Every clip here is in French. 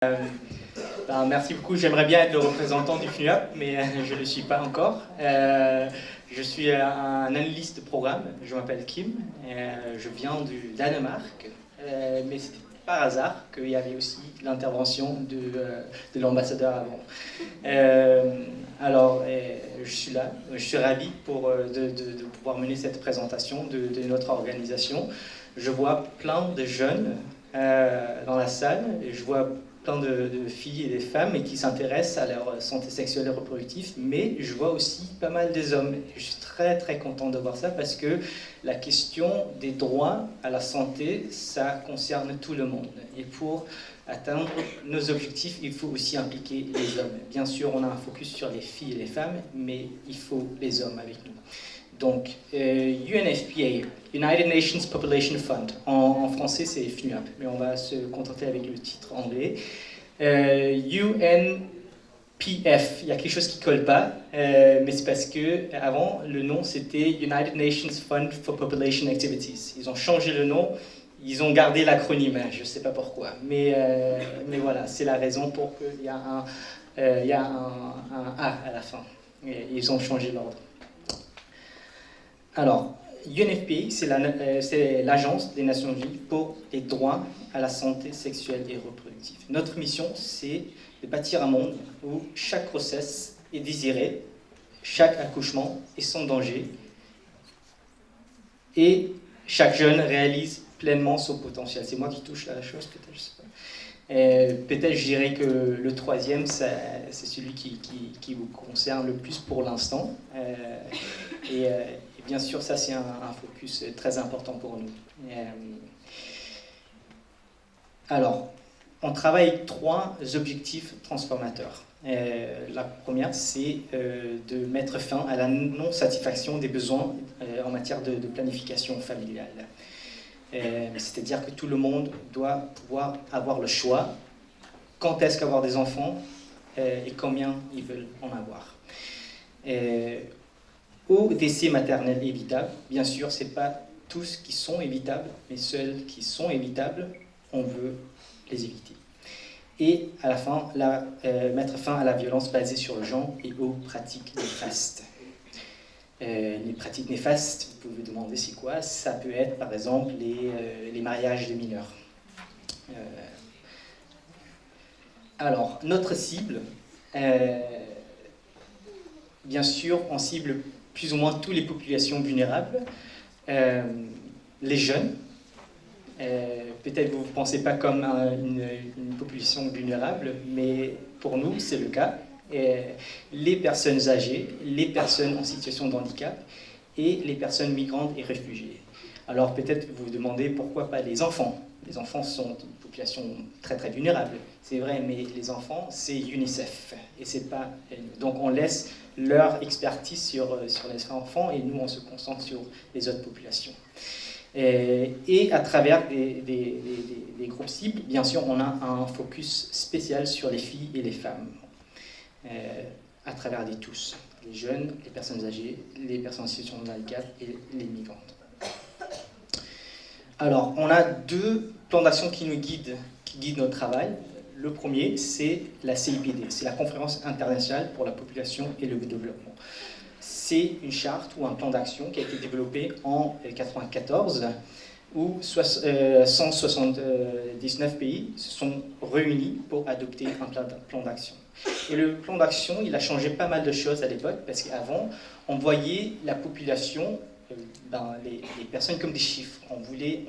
Euh, Merci beaucoup. J'aimerais bien être le représentant du FNUAP, mais je ne le suis pas encore. Je suis un analyste de programme. Je m'appelle Kim. Je viens du Danemark. Mais c'était par hasard qu'il y avait aussi l'intervention de l'ambassadeur avant. Je suis là. Je suis ravi de pouvoir mener cette présentation de notre organisation. Je vois plein de jeunes dans la salle et je vois plein de filles et des femmes qui s'intéressent à leur santé sexuelle et reproductive, mais je vois aussi pas mal des hommes. Je suis très très content de voir ça parce que la question des droits à la santé, ça concerne tout le monde. Et pour atteindre nos objectifs, il faut aussi impliquer les hommes. Bien sûr, on a un focus sur les filles et les femmes, mais il faut les hommes avec nous. Donc, UNFPA, United Nations Population Fund, en français c'est FNUAP, mais on va se contenter avec le titre anglais. UNPF, il y a quelque chose qui ne colle pas, mais c'est parce que avant le nom c'était United Nations Fund for Population Activities. Ils ont changé le nom, ils ont gardé l'acronyme, je ne sais pas pourquoi, mais voilà, c'est la raison pour qu'il y a un A à la fin. Et ils ont changé l'ordre. Alors, UNFPA, c'est l'Agence des Nations Unies pour les droits à la santé sexuelle et reproductive. Notre mission, c'est de bâtir un monde où chaque grossesse est désirée, chaque accouchement est sans danger, et chaque jeune réalise pleinement son potentiel. C'est moi qui touche la chose, peut-être, je sais pas. Peut-être je dirais que le troisième, c'est celui qui vous concerne le plus pour l'instant. Et bien sûr, ça c'est un focus très important pour nous. Alors, on travaille avec 3 objectifs transformateurs. La première, c'est de mettre fin à la non-satisfaction des besoins en matière de planification familiale. C'est-à-dire que tout le monde doit pouvoir avoir le choix quand est-ce qu'avoir des enfants et combien ils veulent en avoir. Au décès maternel évitable, bien sûr, ce n'est pas tous qui sont évitables, mais ceux qui sont évitables, on veut les éviter. Et à la fin, mettre fin à la violence basée sur le genre et aux pratiques néfastes. Les pratiques néfastes, vous pouvez vous demander c'est quoi? Ça peut être par exemple les mariages des mineurs. Alors, notre cible, bien sûr, on cible plus ou moins toutes les populations vulnérables, les jeunes. Peut-être vous ne pensez pas comme une population vulnérable, mais pour nous, c'est le cas. Les personnes âgées, les personnes en situation de handicap et les personnes migrantes et réfugiées. Alors peut-être vous vous demandez pourquoi pas les enfants. Les enfants sont une population très très vulnérable, c'est vrai, mais les enfants, c'est UNICEF. Et c'est pas, donc on laisse leur expertise sur les enfants et nous on se concentre sur les autres populations. Et à travers des groupes cibles, bien sûr, on a un focus spécial sur les filles et les femmes. À travers les tous, les jeunes, les personnes âgées, les personnes en situation de handicap et les migrantes. Alors, on a 2 plans d'action qui guident notre travail. Le premier, c'est la CIPD, c'est la Conférence internationale pour la population et le développement. C'est une charte ou un plan d'action qui a été développé en 1994, où 179 pays se sont réunis pour adopter un plan d'action. Et le plan d'action, il a changé pas mal de choses à l'époque, parce qu'avant, on voyait la population, les personnes comme des chiffres. On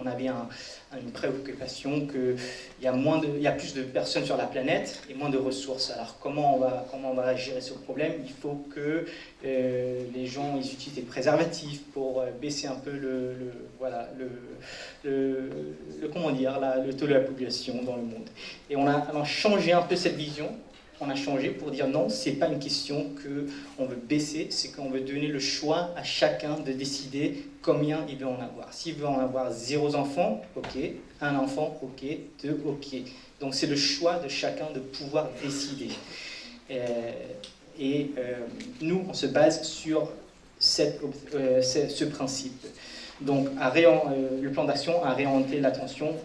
avait une préoccupation qu'il y a plus de personnes sur la planète et moins de ressources. Alors comment on va gérer ce problème? Il faut que les gens ils utilisent des préservatifs pour baisser un peu le taux de la population dans le monde. Et on a changé un peu cette vision. On a changé pour dire non, c'est pas une question qu'on veut baisser, c'est qu'on veut donner le choix à chacun de décider combien il veut en avoir. S'il veut en avoir 0 enfants, ok, 1 enfant, ok, 2, ok. Donc c'est le choix de chacun de pouvoir décider. Nous, on se base sur ce principe. Donc, le plan d'action a réorienté l'attention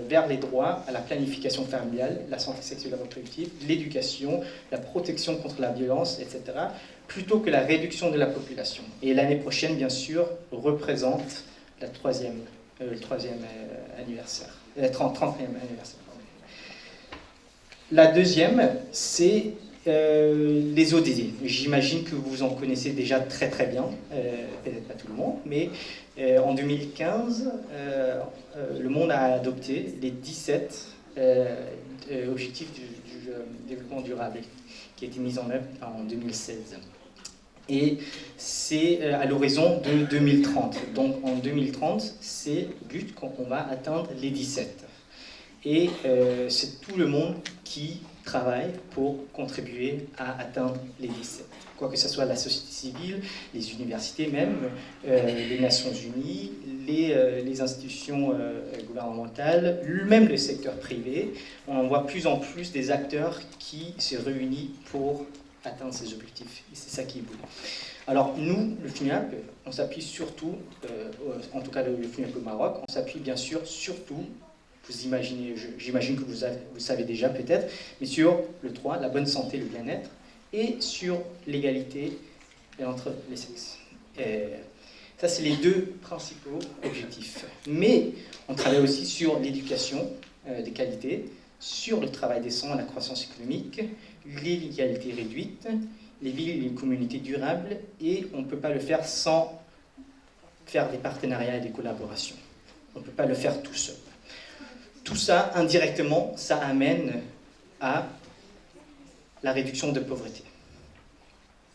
vers les droits à la planification familiale, la santé sexuelle et reproductive, l'éducation, la protection contre la violence, etc., plutôt que la réduction de la population. Et l'année prochaine, bien sûr, représente le troisième anniversaire, 30e anniversaire. La deuxième, c'est les ODD. J'imagine que vous en connaissez déjà très très bien, peut-être pas tout le monde, mais en 2015, le monde a adopté les 17 objectifs du développement durable qui a été mis en œuvre en 2016. Et c'est à l'horizon de 2030. Donc en 2030, c'est le but qu'on va atteindre les 17. Et c'est tout le monde qui travaille pour contribuer à atteindre les 17. Quoi que ce soit la société civile, les universités même, les Nations Unies, les institutions gouvernementales, même le secteur privé, on voit plus en plus des acteurs qui se réunissent pour atteindre ces objectifs. Et c'est ça qui est beau. Alors nous, le FUNIAP, on s'appuie surtout, en tout cas le FUNIAP au Maroc, on s'appuie bien sûr surtout, j'imagine que vous savez déjà peut-être, mais sur le 3, la bonne santé, le bien-être, et sur l'égalité entre les sexes. Ça, c'est les deux principaux objectifs. Mais on travaille aussi sur l'éducation de qualité, sur le travail décent, la croissance économique, l'égalité réduite, les villes et les communautés durables, et on ne peut pas le faire sans faire des partenariats et des collaborations. On ne peut pas le faire tout seul. Tout ça, indirectement, ça amène à la réduction de pauvreté.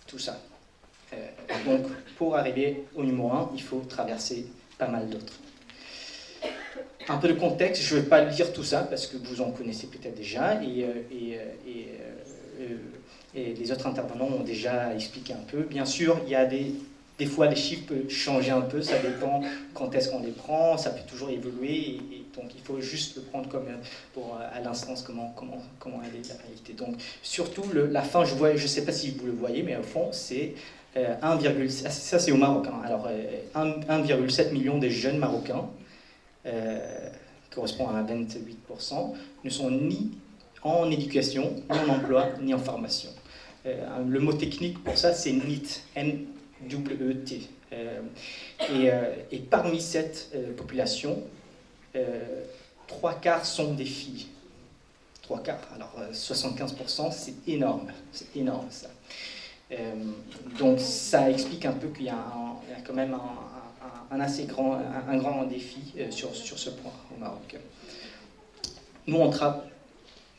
Tout ça. Donc, pour arriver au numéro 1, il faut traverser pas mal d'autres. Un peu de contexte, je ne vais pas lire tout ça, parce que vous en connaissez peut-être déjà, et les autres intervenants ont déjà expliqué un peu. Bien sûr, il y a des fois, les chiffres peuvent changer un peu, ça dépend quand est-ce qu'on les prend, ça peut toujours évoluer, et donc il faut juste le prendre comme à l'instance comment elle est la réalité. Donc surtout, la fin, je ne sais pas si vous le voyez, mais au fond, c'est 1,7, ça c'est au Maroc, hein. Alors 1,7 million de jeunes Marocains, correspond à 28%, ne sont ni en éducation, ni en emploi, ni en formation. Le mot technique pour ça, c'est NEET, N-W-E-T. Et parmi cette population, 3/4 sont des filles. 3/4, alors 75%, c'est énorme ça. Donc ça explique un peu qu'il y a quand même un grand défi sur ce point au Maroc. Nous, on travaille...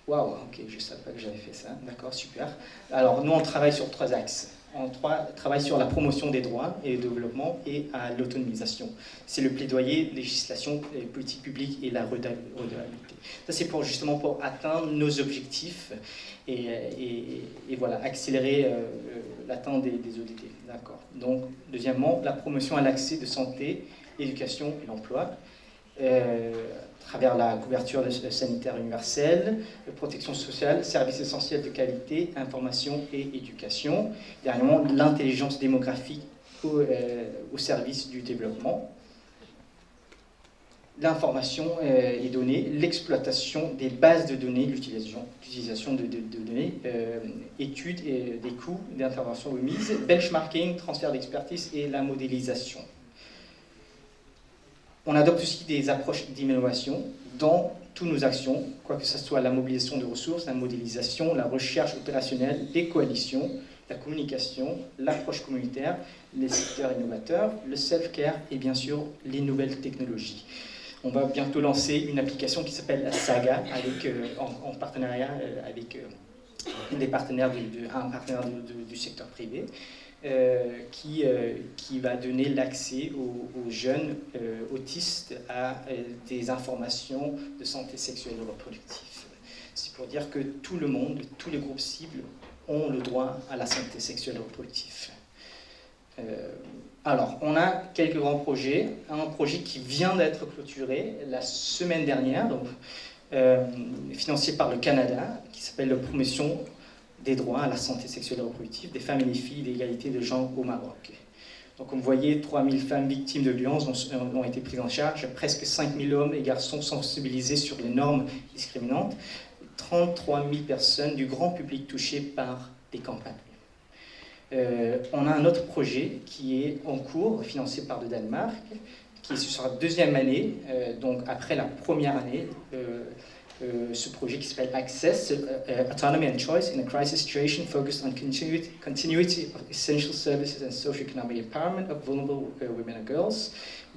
Waouh, ok, je ne savais pas que j'avais fait ça. D'accord, super. Alors, nous, on travaille sur 3 axes. On travaille sur la promotion des droits et le développement et à l'autonomisation. C'est le plaidoyer, législation, les politiques publiques et la redevabilité. Ça, c'est justement pour atteindre nos objectifs et voilà, accélérer l'atteinte des ODD. D'accord. Donc, deuxièmement, la promotion à l'accès de santé, l'éducation et l'emploi. À travers la couverture sanitaire universelle, la protection sociale, services essentiels de qualité, information et éducation. Dernièrement, l'intelligence démographique au service du développement. L'information et données, l'exploitation des bases de données, l'utilisation de données, études et des coûts d'intervention remises, benchmarking, transfert d'expertise et la modélisation. On adopte aussi des approches d'innovation dans toutes nos actions, quoi que ce soit la mobilisation de ressources, la modélisation, la recherche opérationnelle, les coalitions, la communication, l'approche communautaire, les secteurs innovateurs, le self-care et bien sûr les nouvelles technologies. On va bientôt lancer une application qui s'appelle Saga en partenariat avec des partenaires un partenaire du secteur privé. Qui va donner l'accès aux jeunes autistes à des informations de santé sexuelle et reproductive. C'est pour dire que tout le monde, tous les groupes cibles ont le droit à la santé sexuelle et reproductive. Alors, on a quelques grands projets. Un projet qui vient d'être clôturé la semaine dernière, donc, financé par le Canada, qui s'appelle la promotion des droits à la santé sexuelle et reproductive des femmes et des filles d'égalité de genre au Maroc. Donc, comme vous voyez, 3000 femmes victimes de violences ont été prises en charge, presque 5000 hommes et garçons sensibilisés sur les normes discriminantes, 33 000 personnes du grand public touchées par des campagnes. On a un autre projet qui est en cours, financé par le Danemark, qui est sur la deuxième année, donc après la première année, ce projet qui s'appelle Access, Autonomy and Choice in a Crisis Situation focused on continuity of essential services and socio-economic empowerment of vulnerable women and girls.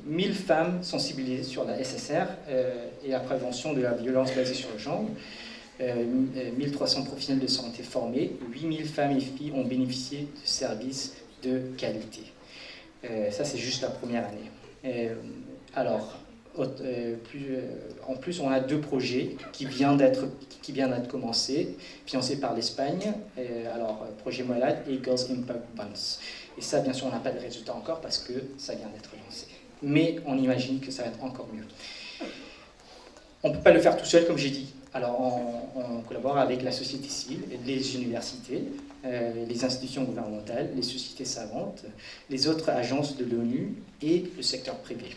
1000 femmes sensibilisées sur la SSR et la prévention de la violence basée sur le genre. 1300 professionnels de santé formés, 8000 femmes et filles ont bénéficié de services de qualité. Ça, c'est juste la première année. Alors, en plus, on a 2 projets qui viennent d'être commencés, financés par l'Espagne. Alors, Projet Malade et Girls Impact Bonds. Et ça, bien sûr, on n'a pas de résultats encore parce que ça vient d'être lancé. Mais on imagine que ça va être encore mieux. On ne peut pas le faire tout seul, comme j'ai dit. Alors, on collabore avec la société civile, les universités, les institutions gouvernementales, les sociétés savantes, les autres agences de l'ONU et le secteur privé.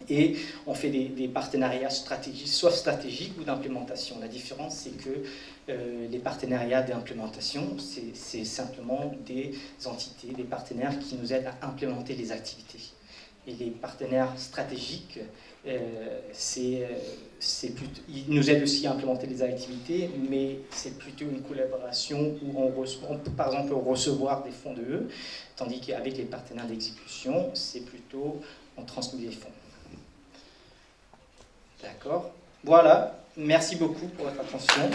Et on fait des partenariats stratégiques, soit stratégiques ou d'implémentation. La différence, c'est que les partenariats d'implémentation, c'est simplement des entités, des partenaires qui nous aident à implémenter les activités. Et les partenaires stratégiques, ils nous aident aussi à implémenter les activités, mais c'est plutôt une collaboration où on peut, par exemple, recevoir des fonds de eux, tandis qu'avec les partenaires d'exécution, c'est plutôt on transmet des fonds. D'accord. Voilà. Merci beaucoup pour votre attention.